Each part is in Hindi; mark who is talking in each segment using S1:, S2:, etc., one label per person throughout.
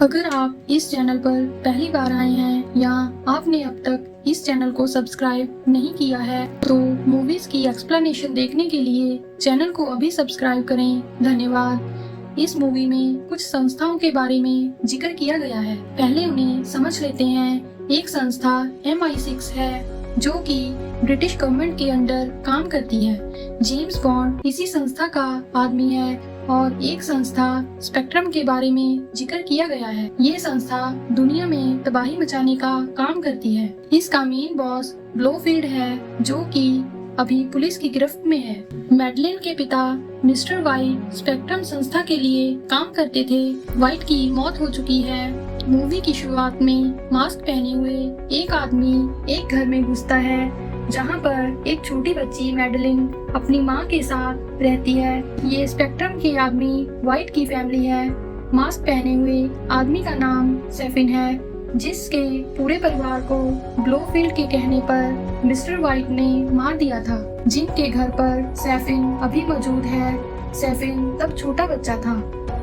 S1: अगर आप इस चैनल पर पहली बार आए हैं या आपने अब तक इस चैनल को सब्सक्राइब नहीं किया है तो मूवीज की एक्सप्लेनेशन देखने के लिए चैनल को अभी सब्सक्राइब करें। धन्यवाद। इस मूवी में कुछ संस्थाओं के बारे में जिक्र किया गया है। पहले उन्हें समझ लेते हैं। एक संस्था MI6 है जो कि ब्रिटिश गवर्नमेंट के अंडर काम करती है। जेम्स बॉन्ड इसी संस्था का आदमी है और एक संस्था स्पेक्ट्रम के बारे में जिक्र किया गया है। ये संस्था दुनिया में तबाही मचाने का काम करती है। इसका मेन बॉस ब्लोफील्ड है जो कि अभी पुलिस की गिरफ्त में है। मैडलिन के पिता मिस्टर वाइट स्पेक्ट्रम संस्था के लिए काम करते थे। वाइट की मौत हो चुकी है। मूवी की शुरुआत में मास्क पहने हुए एक आदमी एक घर में घुसता है जहां पर एक छोटी बच्ची मैडलिन अपनी मां के साथ रहती है। ये स्पेक्ट्रम के आदमी वाइट की फैमिली है। मास्क पहने हुए आदमी का नाम सेफिन है जिसके पूरे परिवार को ब्लोफील्ड के कहने पर मिस्टर वाइट ने मार दिया था। जिनके घर पर सेफिन अभी मौजूद है। सेफिन तब छोटा बच्चा था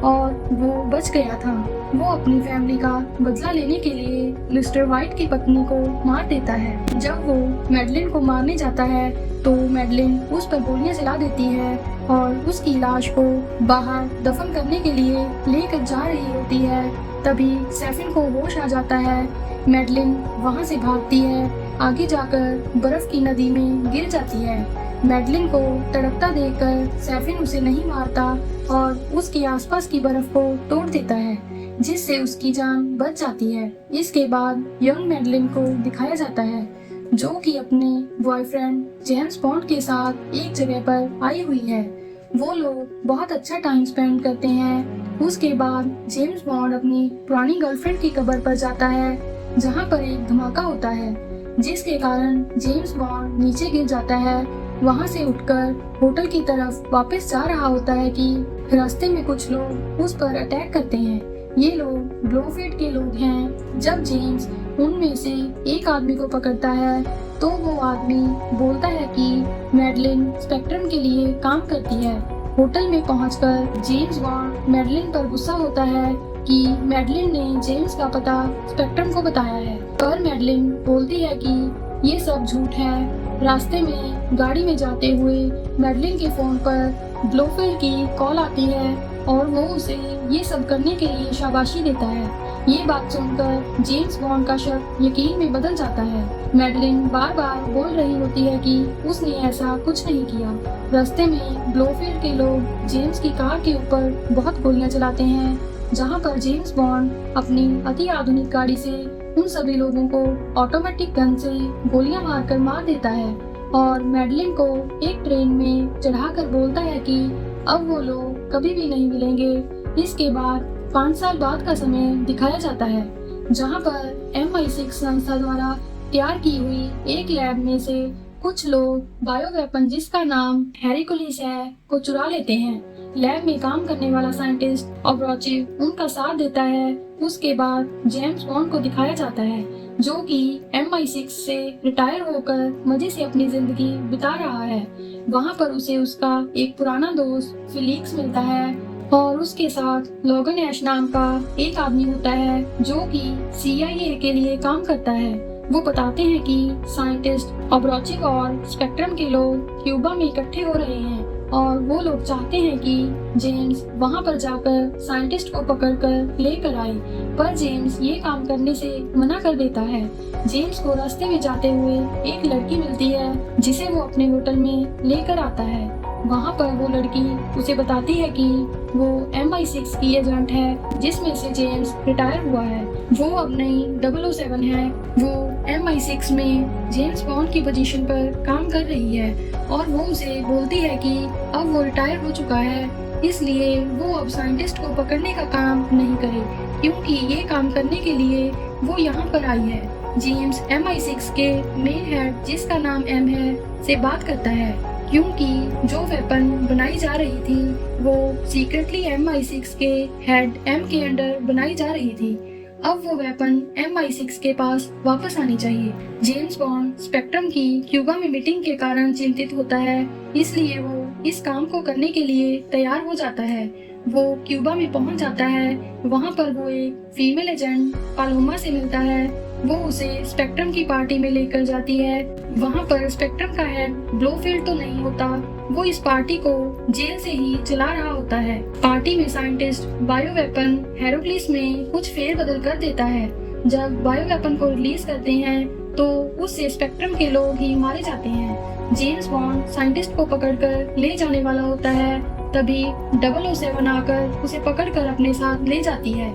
S1: और वो बच गया था। वो अपनी फैमिली का बदला लेने के लिए मिस्टर वाइट की पत्नी को मार देता है। जब वो मैडलिन को मारने जाता है तो मैडलिन उस पर गोलियां चला देती है और उसकी लाश को बाहर दफन करने के लिए लेकर जा रही होती है। तभी सेफिन को होश आ जाता है। मैडलिन वहां से भागती है। आगे जाकर बर्फ की नदी में गिर जाती है। मैडलिन को तड़पता देखकर सेफिन उसे नहीं मारता और उसके आसपास की बर्फ को तोड़ देता है जिससे उसकी जान बच जाती है। इसके बाद यंग मैडलिन को दिखाया जाता है जो कि अपने बॉयफ्रेंड जेम्स बॉन्ड के साथ एक जगह पर आई हुई है। वो लोग बहुत अच्छा टाइम स्पेंड करते हैं। उसके बाद जेम्स बॉन्ड अपनी पुरानी गर्लफ्रेंड की कब्र पर जाता है जहां पर एक धमाका होता है जिसके कारण जेम्स बॉन्ड नीचे गिर जाता है। वहां से उठकर होटल की तरफ वापस जा रहा होता है कि रास्ते में कुछ लोग उस पर अटैक करते हैं। ये लोग ब्लोफील्ड के लोग हैं। जब जेम्स उनमें से एक आदमी को पकड़ता है तो वो आदमी बोलता है कि मैडलिन स्पेक्ट्रम के लिए काम करती है। होटल में पहुंचकर जेम्स बॉन्ड मैडलिन पर गुस्सा होता है कि मैडलिन ने जेम्स का पता स्पेक्ट्रम को बताया है, पर मैडलिन बोलती है कि ये सब झूठ है। रास्ते में गाड़ी में जाते हुए मैडलिन के फोन पर ब्लोफील्ड की कॉल आती है और वो उसे ये सब करने के लिए शाबाशी देता है। ये बात सुनकर जेम्स बॉन्ड का शक यकीन में बदल जाता है। मैडलिन बार बार बोल रही होती है कि उसने ऐसा कुछ नहीं किया। रास्ते में ब्लोफील्ड के लोग जेम्स की कार के ऊपर बहुत गोलियां चलाते हैं जहां पर जेम्स बॉन्ड अपनी अति आधुनिक गाड़ी से उन सभी लोगों को ऑटोमेटिक गन से गोलियां मारकर मार देता है और मैडलिन को एक ट्रेन में चढ़ाकर बोलता है कि अब वो लोग कभी भी नहीं मिलेंगे। इसके बाद 5 साल बाद का समय दिखाया जाता है जहां पर MI6 संस्था द्वारा तैयार की हुई एक लैब में से कुछ लोग बायो वेपन जिसका नाम हेरिकुलिस है को चुरा लेते हैं। लैब में काम करने वाला साइंटिस्ट ऑब्रोचिव उनका साथ देता है। उसके बाद जेम्स बॉन्ड को दिखाया जाता है जो कि MI6 से रिटायर होकर मजे से अपनी जिंदगी बिता रहा है। वहाँ पर उसे उसका एक पुराना दोस्त फिलिक्स मिलता है और उसके साथ लोगन ऐश नाम का एक आदमी होता है जो कि CIA के लिए काम करता है। वो बताते हैं कि साइंटिस्ट ऑब्रोचिव और स्पेक्ट्रम के लोग क्यूबा में इकट्ठे हो रहे हैं और वो लोग चाहते हैं कि जेम्स वहां पर जाकर साइंटिस्ट को पकड़कर लेकर आए, पर जेम्स ये काम करने से मना कर देता है। जेम्स को रास्ते में जाते हुए एक लड़की मिलती है जिसे वो अपने होटल में लेकर आता है। वहाँ पर वो लड़की उसे बताती है कि वो MI6 की एजेंट है जिसमें से जेम्स रिटायर हुआ है। वो अब नई 007 है। वो MI6 में जेम्स बॉन्ड की पोजीशन पर काम कर रही है और वो उसे बोलती है कि अब वो रिटायर हो चुका है इसलिए वो अब साइंटिस्ट को पकड़ने का काम नहीं करे क्योंकि ये काम करने के लिए वो यहाँ पर आई है। जेम्स MI6 के मेन हेड जिसका नाम M है से बात करता है क्योंकि जो वेपन बनाई जा रही थी वो सीक्रेटली MI6 के हेड M के अंडर बनाई जा रही थी। अब वो वेपन MI6 के पास वापस आनी चाहिए। जेम्स बॉन्ड स्पेक्ट्रम की क्यूबा में मीटिंग के कारण चिंतित होता है इसलिए वो इस काम को करने के लिए तैयार हो जाता है। वो क्यूबा में पहुंच जाता है। वहां पर वो एक फीमेल एजेंट पालोमा से मिलता है। वो उसे स्पेक्ट्रम की पार्टी में लेकर जाती है। वहां पर स्पेक्ट्रम का हेड ब्लोफील्ड तो नहीं होता, वो इस पार्टी को जेल से ही चला रहा होता है। पार्टी में साइंटिस्ट बायो वेपन हेरोक्लिस में कुछ फेरबदल कर देता है। जब बायो वेपन को रिलीज करते हैं तो उससे स्पेक्ट्रम के लोग ही मारे जाते हैं। जेम्स बॉन्ड साइंटिस्ट को पकड़कर ले जाने वाला होता है, तभी 007 आकर उसे पकड़कर अपने साथ ले जाती है।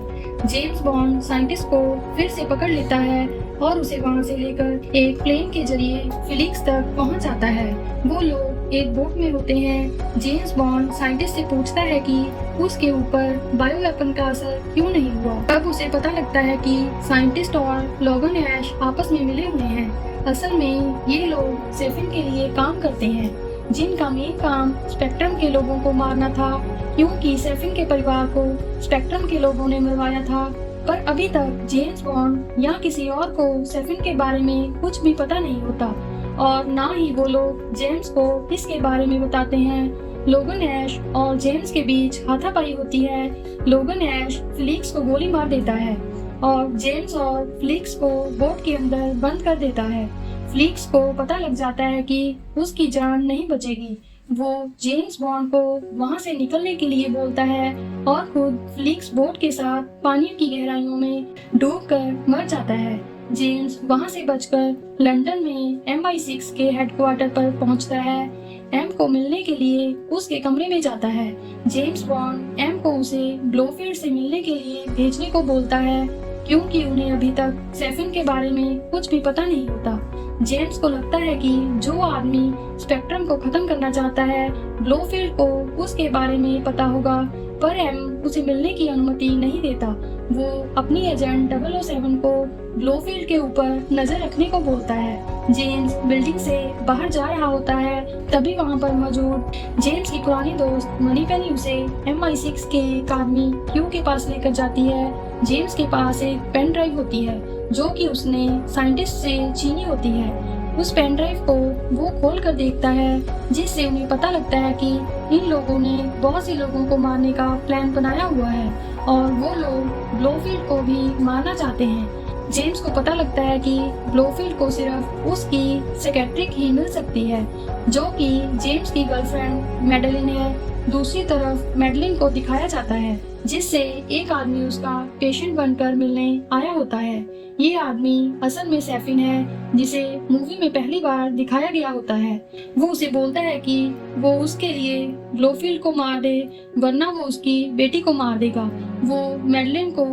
S1: जेम्स बॉन्ड साइंटिस्ट को फिर से पकड़ लेता है और उसे वहां से लेकर एक प्लेन के जरिए फिलिक्स तक पहुंच जाता है। वो लोग एक बोट में होते हैं। जेम्स बॉन्ड साइंटिस्ट से पूछता है कि उसके ऊपर बायो वेपन का असर क्यों नहीं हुआ। तब उसे पता लगता है कि साइंटिस्ट और लोगन ऐश आपस में मिले हुए हैं। असल में ये लोग सेफिन के लिए काम करते हैं, जिनका मेन काम स्पेक्ट्रम के लोगों को मारना था, क्योंकि सेफिन के परिवार को स्पेक्ट्रम के लोगों ने मरवाया था। पर अभी तक जेम्स बॉन्ड या किसी और को सेफिन के बारे में कुछ भी पता नहीं होता और ना ही वो लोग जेम्स को इसके बारे में बताते हैं। लोगन ऐश और जेम्स के बीच हाथापाई होती है। लोगन ऐश फ्लिक्स को गोली मार देता है और जेम्स और फ्लिक्स को बोट के अंदर बंद कर देता है। फ्लिक्स को पता लग जाता है कि उसकी जान नहीं बचेगी। वो जेम्स बॉन्ड को वहां से निकलने के लिए बोलता है और खुद फ्लिक्स बोट के साथ पानी की गहराइयों में डूबकर मर जाता है। जेम्स वहां से बचकर लंदन में MI6 के हेडक्वार्टर पर पहुंचता है। एम को मिलने के लिए उसके कमरे में जाता है। जेम्स बॉन्ड एम को उसे ब्लोफील्ड से मिलने के लिए भेजने को बोलता है, क्योंकि उन्हें अभी तक सेफिन के बारे में कुछ भी पता नहीं होता। जेम्स को लगता है कि जो आदमी स्पेक्ट्रम को खत्म करना चाहता है, ब्लोफील्ड को उसके बारे में पता होगा, पर एम उसे मिलने की अनुमति नहीं देता। वो अपनी एजेंट 007 को ब्लोफील्ड के ऊपर नजर रखने को बोलता है। जेम्स बिल्डिंग से बाहर जा रहा होता है, तभी वहां पर मौजूद जेम्स की पुरानी दोस्त मनीपेनी उसे MI6 के एक आदमी क्यू के पास लेकर जाती है। जेम्स के पास एक पेन ड्राइव होती है जो कि उसने साइंटिस्ट से छीनी होती है। उस पेन ड्राइव को वो खोल कर देखता है, जिससे उन्हें पता लगता है कि इन लोगों ने बहुत से लोगों को मारने का प्लान बनाया हुआ है और वो लोग ब्लोफील्ड को भी मारना चाहते हैं। जेम्स को पता लगता है कि ब्लोफील्ड को सिर्फ उसकी सेक्रेटरी ही मिल सकती है, जो कि जेम्स की गर्लफ्रेंड मैडलिन है। दूसरी तरफ मैडलिन को दिखाया जाता है, जिससे एक आदमी उसका पेशेंट बनकर मिलने आया होता है। ये आदमी असल में सेफिन है, जिसे मूवी में पहली बार दिखाया गया होता है। वो उसे बोलता है कि वो उसके लिए ब्लोफील्ड को मार दे, वरना वो उसकी बेटी को मार देगा। वो मैडलिन को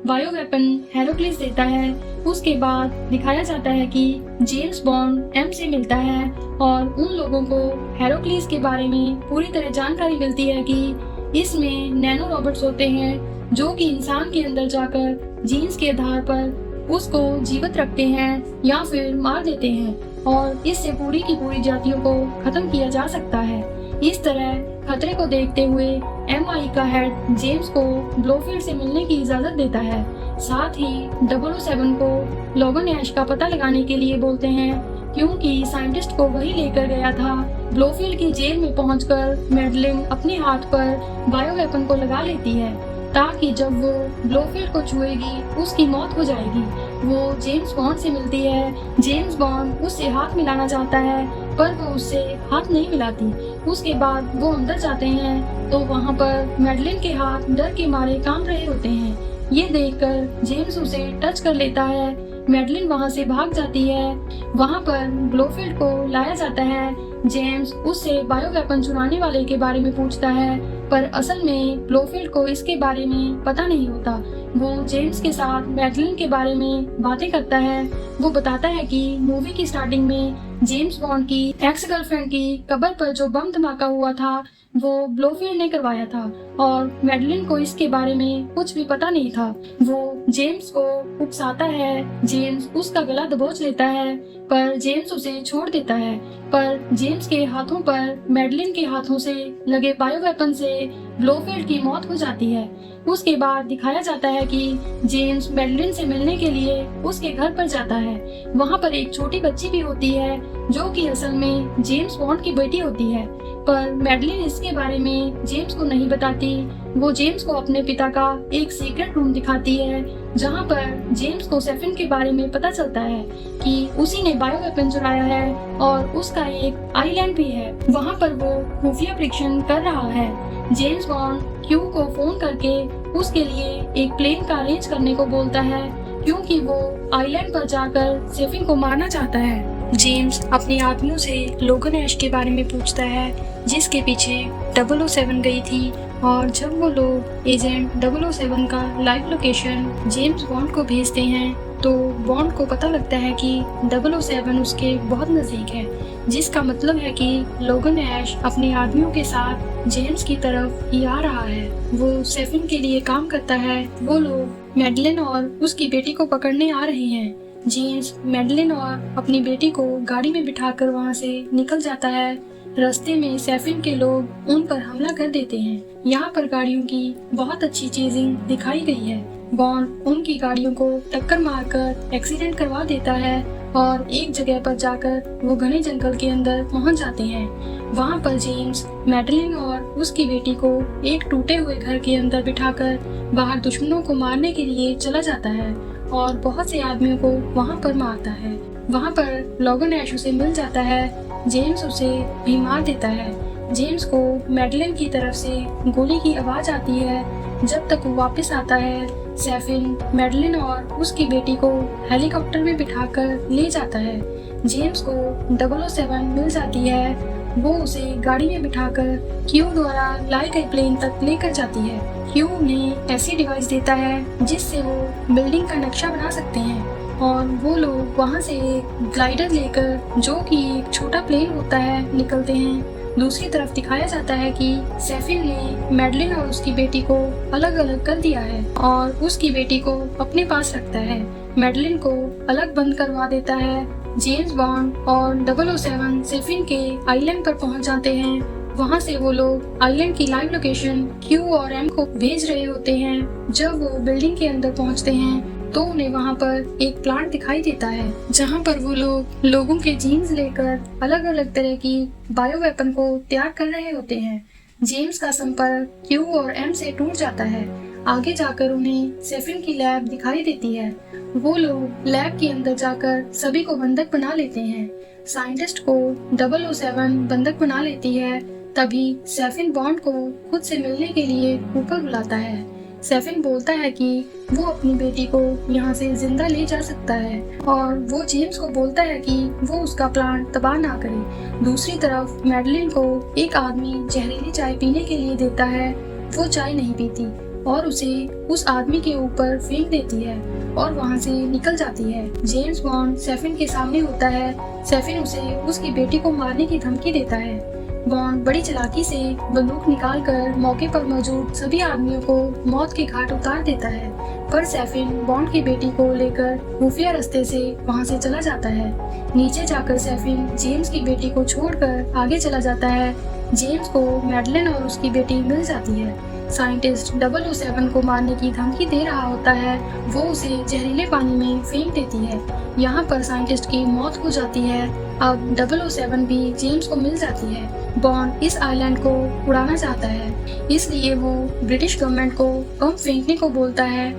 S1: बायो वेपन हेरोक्लिस देता है। उसके बाद दिखाया जाता है कि जेम्स बॉन्ड एम से मिलता है और उन लोगों को हेरोक्लिस के बारे में पूरी तरह जानकारी मिलती है कि इसमें नैनो रॉबोट्स होते हैं जो कि इंसान के अंदर जाकर जीन्स के आधार पर उसको जीवित रखते हैं या फिर मार देते हैं और इससे पूरी की पूरी जातियों को खत्म किया जा सकता है। इस तरह खतरे को देखते हुए MI का हेड जेम्स को ब्लोफील्ड से मिलने की इजाजत देता है। साथ ही 007 को लोगन ऐश का पता लगाने के लिए बोलते हैं, क्योंकि साइंटिस्ट को वही लेकर गया था। ब्लोफील्ड की जेल में पहुंचकर मैडलिन अपने हाथ पर बायो वेपन को लगा लेती है, ताकि जब वो ब्लोफील्ड को छुएगी उसकी मौत हो जाएगी। वो जेम्स बॉन्ड से मिलती है। जेम्स बॉन्ड उससे हाथ मिलाना चाहता है, पर वो उससे हाथ नहीं मिलाती। उसके बाद वो अंदर जाते हैं तो वहाँ पर मैडलिन के हाथ डर के मारे कांप रहे होते हैं। ये देखकर जेम्स उसे टच कर लेता है। मैडलिन वहाँ से भाग जाती है। वहाँ पर ब्लोफील्ड को लाया जाता है। जेम्स उससे बायो वेपन चुराने वाले के बारे में पूछता है, पर असल में ब्लोफील्ड को इसके बारे में पता नहीं होता। वो जेम्स के साथ मैडलिन के बारे में बातें करता है। वो बताता है कि मूवी की स्टार्टिंग में जेम्स बॉन्ड की एक्स गर्लफ्रेंड की कब्र पर जो बम धमाका हुआ था वो ब्लोफील्ड ने करवाया था और मैडलिन को इसके बारे में कुछ भी पता नहीं था। वो जेम्स को उकसाता है। जेम्स उसका गला दबोच लेता है, पर जेम्स उसे छोड़ देता है। पर जेम्स के हाथों पर मैडलिन के हाथों से लगे बायो वेपन से ब्लोफील्ड की मौत हो जाती है। उसके बाद दिखाया जाता है कि जेम्स मैडलिन से मिलने के लिए उसके घर पर जाता है। वहाँ पर एक छोटी बच्ची भी होती है जो कि असल में जेम्स बॉन्ड की बेटी होती है। पर मैडलिन इसके बारे में जेम्स को नहीं बताती। वो जेम्स को अपने पिता का एक सीक्रेट रूम दिखाती है, जहाँ पर जेम्स को सेफिन के बारे में पता चलता है कि उसी ने बायो वेपन चुराया है और उसका एक आइलैंड भी है। वहाँ पर वो खुफिया परीक्षण कर रहा है। जेम्स बॉन्ड क्यू को फोन करके उसके लिए एक प्लेन का अरेंज करने को बोलता है, क्योंकि वो आइलैंड पर जाकर सेफिन को मारना चाहता है। जेम्स अपने आदमियों से लोगन ऐश के बारे में पूछता है, जिसके पीछे 007 गई थी, और जब वो लोग एजेंट 007 का लाइव लोकेशन जेम्स बॉन्ड को भेजते हैं तो बॉन्ड को पता लगता है कि 007 उसके बहुत नजदीक है, जिसका मतलब है कि लोगन ऐश अपने आदमियों के साथ जेम्स की तरफ ही आ रहा है। वो सेफिन के लिए काम करता है। वो लोग मैडलिन और उसकी बेटी को पकड़ने आ रहे हैं। जेम्स मैडलिन और अपनी बेटी को गाड़ी में बिठाकर वहाँ से निकल जाता है। रास्ते में सेफिन के लोग उन पर हमला कर देते हैं। यहाँ पर गाड़ियों की बहुत अच्छी चेजिंग दिखाई गई है। बॉन्ड उनकी गाड़ियों को टक्कर मारकर एक्सीडेंट करवा देता है और एक जगह पर जाकर वो घने जंगल के अंदर पहुंच जाते हैं। वहाँ पर जेम्स मैडलिन और उसकी बेटी को एक टूटे हुए घर के अंदर बिठाकर बाहर दुश्मनों को मारने के लिए चला जाता है और बहुत से आदमियों को वहाँ पर मारता है। वहाँ पर लोगन ऐश उसे मिल जाता है। जेम्स उसे भी मार देता है। जेम्स को मैडलिन की तरफ से गोली की आवाज आती है। जब तक वो वापस आता है, सेफिन मैडलिन और उसकी बेटी को हेलीकॉप्टर में बिठाकर ले जाता है। जेम्स को 007 मिल जाती है। वो उसे गाड़ी में बिठाकर क्यू द्वारा लाई गई प्लेन तक लेकर जाती है। क्यू उन्हें ऐसी डिवाइस देता है जिससे वो बिल्डिंग का नक्शा बना सकते हैं और वो लोग वहाँ से एक ग्लाइडर लेकर, जो कि एक छोटा प्लेन होता है, निकलते हैं। दूसरी तरफ दिखाया जाता है कि सेफिन ने मैडलिन और उसकी बेटी को अलग अलग कर दिया है और उसकी बेटी को अपने पास रखता है। मैडलिन को अलग बंद करवा देता है। जेम्स बॉन्ड और 007 सेफिन के आइलैंड पर पहुंच जाते हैं। वहां से वो लोग आइलैंड की लाइव लोकेशन क्यू और एम को भेज रहे होते हैं। जब वो बिल्डिंग के अंदर पहुंचते हैं तो उन्हें वहां पर एक प्लांट दिखाई देता है, जहां पर वो लोग लोगों के जीन्स लेकर अलग अलग तरह की बायो वेपन को तैयार कर रहे होते हैं। जेम्स का संपर्क क्यू और एम से टूट जाता है। आगे जाकर उन्हें सेफिन की लैब दिखाई देती है। वो लोग लैब के अंदर जाकर सभी को बंधक बना लेते हैं। साइंटिस्ट को 007 बंधक बना लेती है। तभी सेफिन बॉन्ड को खुद से मिलने के लिए ऊपर बुलाता है। सेफिन बोलता है कि वो अपनी बेटी को यहाँ से जिंदा ले जा सकता है और वो जेम्स को बोलता है कि वो उसका प्लान तबाह ना करे। दूसरी तरफ मैडलिन को एक आदमी जहरीली चाय पीने के लिए देता है। वो चाय नहीं पीती और उसे उस आदमी के ऊपर फेंक देती है और वहाँ से निकल जाती है। जेम्स बॉन्ड सेफिन के सामने होता है। सेफिन उसे उसकी बेटी को मारने की धमकी देता है। बॉन्ड बड़ी चालाकी से बंदूक निकालकर मौके पर मौजूद सभी आदमियों को मौत के घाट उतार देता है, पर सेफिन बॉन्ड की बेटी को लेकर खुफिया रास्ते से वहां से चला जाता है। नीचे जाकर सेफिन जेम्स की बेटी को छोड़कर आगे चला जाता है। जेम्स को मैडलिन और उसकी बेटी मिल जाती है। साइंटिस्ट 007 को मारने की धमकी दे रहा होता है। वो उसे जहरीले पानी में फेंक देती है। यहाँ पर साइंटिस्ट की मौत हो जाती है। अब 007 भी जेम्स को मिल जाती है। बॉन्ड इस आइलैंड को उड़ाना चाहता है, इसलिए वो ब्रिटिश गवर्नमेंट को बम फेंकने को बोलता है,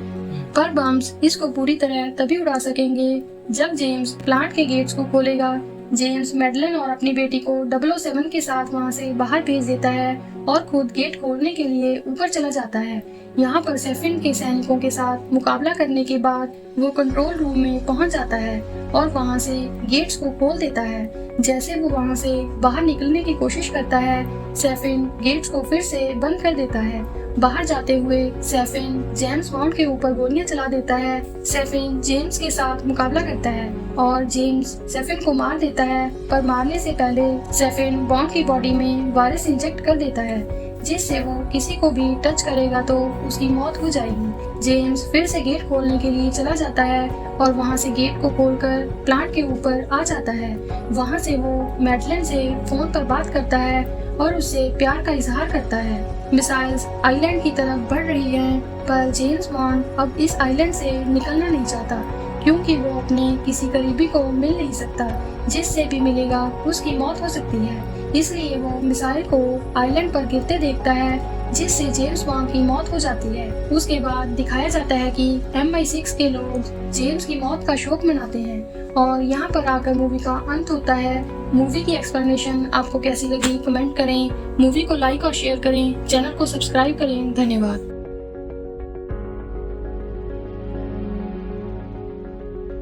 S1: पर बम्स इसको पूरी तरह तभी उड़ा सकेंगे जब जेम्स प्लांट के गेट्स को खोलेगा। जेम्स मैडलिन और अपनी बेटी को 007 के साथ वहां से बाहर भेज देता है और खुद गेट खोलने के लिए ऊपर चला जाता है। यहाँ पर सेफिन के सैनिकों के साथ मुकाबला करने के बाद वो कंट्रोल रूम में पहुंच जाता है और वहां से गेट्स को खोल देता है। जैसे वो वहां से बाहर निकलने की कोशिश करता है, सेफिन गेट्स को फिर से बंद कर देता है। बाहर जाते हुए सेफिन जेम्स बॉन्ड के ऊपर गोलियां चला देता है। सेफिन जेम्स के साथ मुकाबला करता है और जेम्स सेफिन को मार देता है, पर मारने से पहले सेफिन बॉन्ड की बॉडी में वायरस इंजेक्ट कर देता है, जिससे वो किसी को भी टच करेगा तो उसकी मौत हो जाएगी। जेम्स फिर से गेट खोलने के लिए चला जाता है और वहां से गेट को खोलकर प्लांट के ऊपर आ जाता है। वहां से वो मैडलिन से फोन पर बात करता है और उससे प्यार का इजहार करता है। मिसाइल्स आइलैंड की तरफ बढ़ रही हैं, पर जेम्स बॉन्ड अब इस आइलैंड से निकलना नहीं चाहता, क्योंकि वो अपने किसी करीबी को मिल नहीं सकता। जिससे भी मिलेगा उसकी मौत हो सकती है। इसलिए वो मिसाइल को आइलैंड पर गिरते देखता है, जिससे जेम्स बॉन्ड की मौत हो जाती है। उसके बाद दिखाया जाता है कि MI6 के लोग जेम्स की मौत का शोक मनाते हैं और यहाँ पर आकर मूवी का अंत होता है। मूवी की एक्सप्लेनेशन आपको कैसी लगी कमेंट करें, मूवी को लाइक और शेयर करें, चैनल को सब्सक्राइब करें। धन्यवाद।